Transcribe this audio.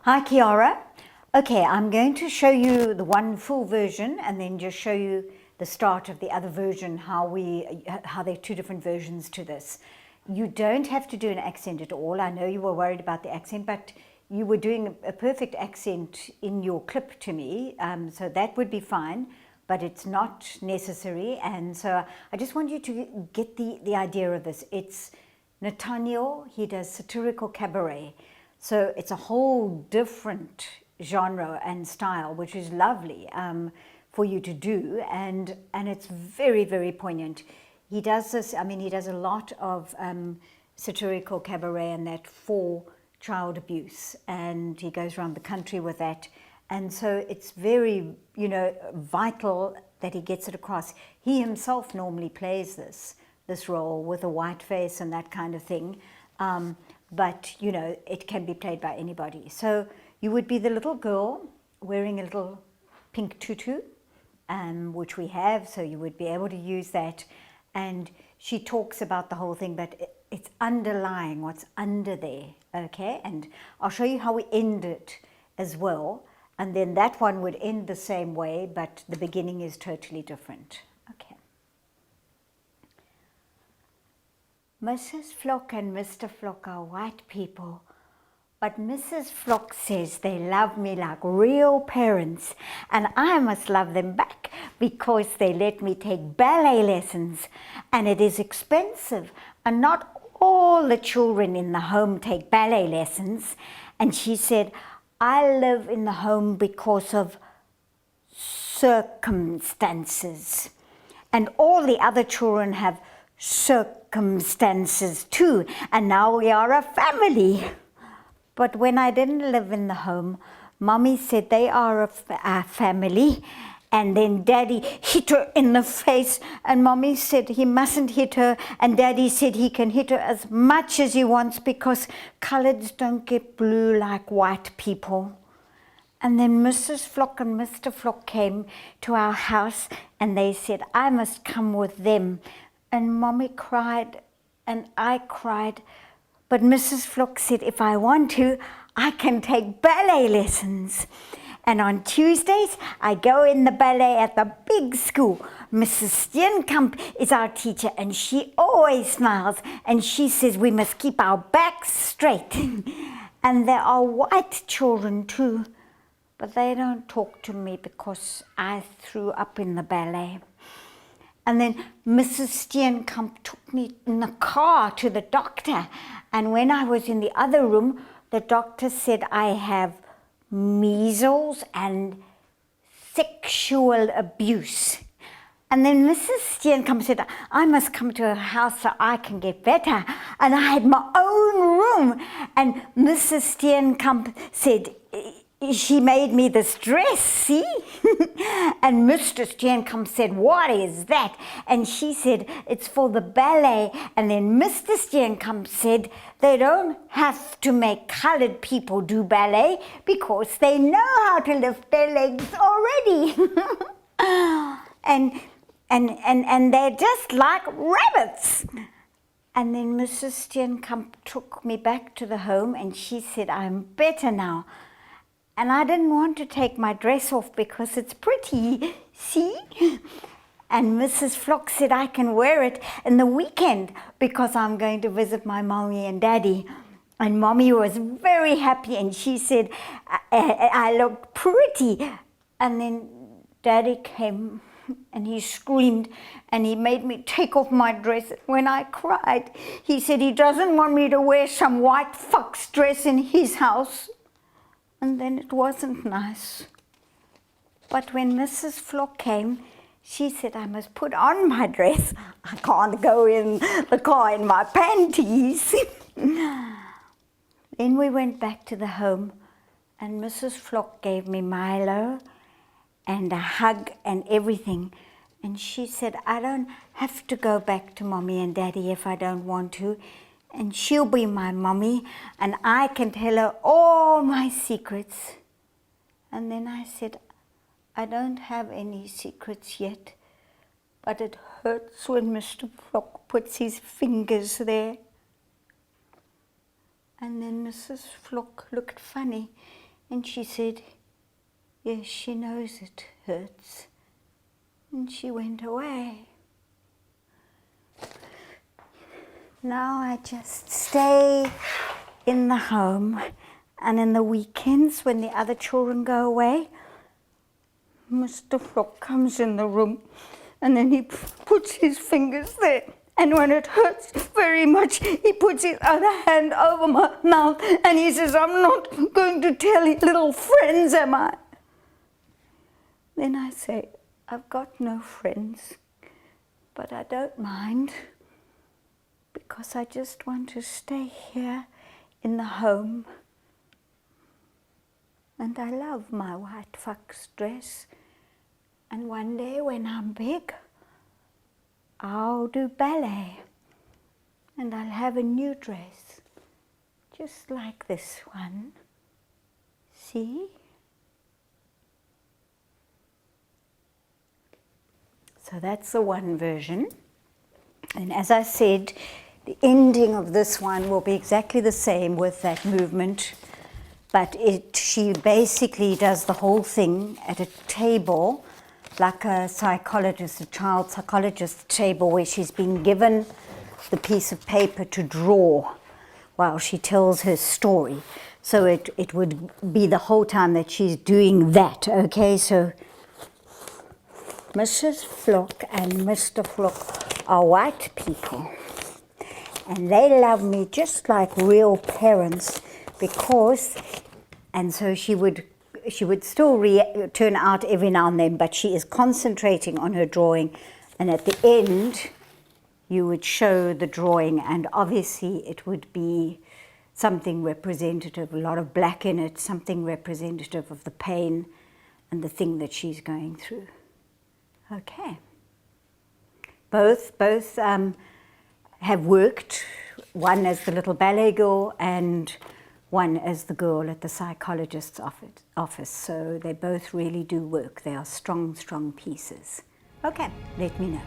Hi Kiara. Okay, I'm going to show you the one full version and then just show you the start of the other version, how there are two different versions to this. You don't have to do an accent at all. I know you were worried about the accent, but you were doing a perfect accent in your clip to me, so that would be fine, but it's not necessary. And so I just want you to get the idea of this. It's Nathaniel, he does satirical cabaret. So it's a whole different genre and style, which is lovely for you to do, and it's very, very poignant. He does this, I mean, he does a lot of satirical cabaret and that for child abuse, and he goes around the country with that. And so it's very, vital that he gets it across. He himself normally plays this role with a white face and that kind of thing. But it can be played by anybody. So you would be the little girl wearing a little pink tutu, which we have, so you would be able to use that. And she talks about the whole thing, but it's underlying what's under there, okay? And I'll show you how we end it as well. And then that one would end the same way, but the beginning is totally different. Okay. Mrs. Flock and Mr. Flock are white people, but Mrs. Flock says they love me like real parents, and I must love them back because they let me take ballet lessons, and it is expensive, and not all the children in the home take ballet lessons. And she said, I live in the home because of circumstances, and all the other children have circumstances too, and now we are a family. But when I didn't live in the home, Mommy said they are a family, and then Daddy hit her in the face, and Mommy said he mustn't hit her, and Daddy said he can hit her as much as he wants because coloreds don't get blue like white people. And then Mrs. Flock and Mr. Flock came to our house, and they said I must come with them. And Mommy cried, and I cried. But Mrs. Flock said, if I want to, I can take ballet lessons. And on Tuesdays, I go in the ballet at the big school. Mrs. Steenkamp is our teacher, and she always smiles, and she says we must keep our backs straight. And there are white children too, but they don't talk to me because I threw up in the ballet. And then Mrs. Steenkamp took me in the car to the doctor. And when I was in the other room, the doctor said I have measles and sexual abuse. And then Mrs. Steenkamp said, I must come to her house so I can get better. And I had my own room. And Mrs. Steenkamp said, she made me this dress, see? And Mr. Steenkamp said, what is that? And she said, it's for the ballet. And then Mr. Steenkamp said, they don't have to make colored people do ballet because they know how to lift their legs already. and they're just like rabbits. And then Mrs. Steenkamp took me back to the home, and she said, I'm better now. And I didn't want to take my dress off because it's pretty, see? And Mrs. Flock said I can wear it in the weekend because I'm going to visit my mommy and daddy. And Mommy was very happy, and she said I looked pretty. And then Daddy came and he screamed and he made me take off my dress. When I cried, he said he doesn't want me to wear some white fox dress in his house. And then it wasn't nice. But when Mrs. Flock came, she said, I must put on my dress. I can't go in the car in my panties. Then we went back to the home, and Mrs. Flock gave me Milo and a hug and everything. And she said, I don't have to go back to Mommy and Daddy if I don't want to. And she'll be my mommy, and I can tell her all my secrets. And then I said, I don't have any secrets yet, but it hurts when Mr. Flock puts his fingers there. And then Mrs. Flock looked funny. And she said, yes, she knows it hurts. And she went away. Now I just stay in the home, and in the weekends when the other children go away, Mr. Flock comes in the room and then he puts his fingers there, and when it hurts very much he puts his other hand over my mouth and he says, I'm not going to tell you little friends, am I? Then I say, I've got no friends, but I don't mind, because I just want to stay here in the home. And I love my white fox dress. And one day when I'm big, I'll do ballet. And I'll have a new dress, just like this one. See? So that's the one version. And as I said, the ending of this one will be exactly the same with that movement, but she basically does the whole thing at a table, like a psychologist, a child psychologist table, where she's been given the piece of paper to draw while she tells her story. So it would be the whole time that she's doing that, okay? So Mrs. Flock and Mr. Flock are white people, and they love me just like real parents, because, and so she would still turn out every now and then, but she is concentrating on her drawing, and at the end you would show the drawing, and obviously it would be something representative, a lot of black in it, something representative of the pain and the thing that she's going through. Okay. Both have worked, one as the little ballet girl and one as the girl at the psychologist's office. So they both really do work. They are strong, strong pieces. Okay, let me know.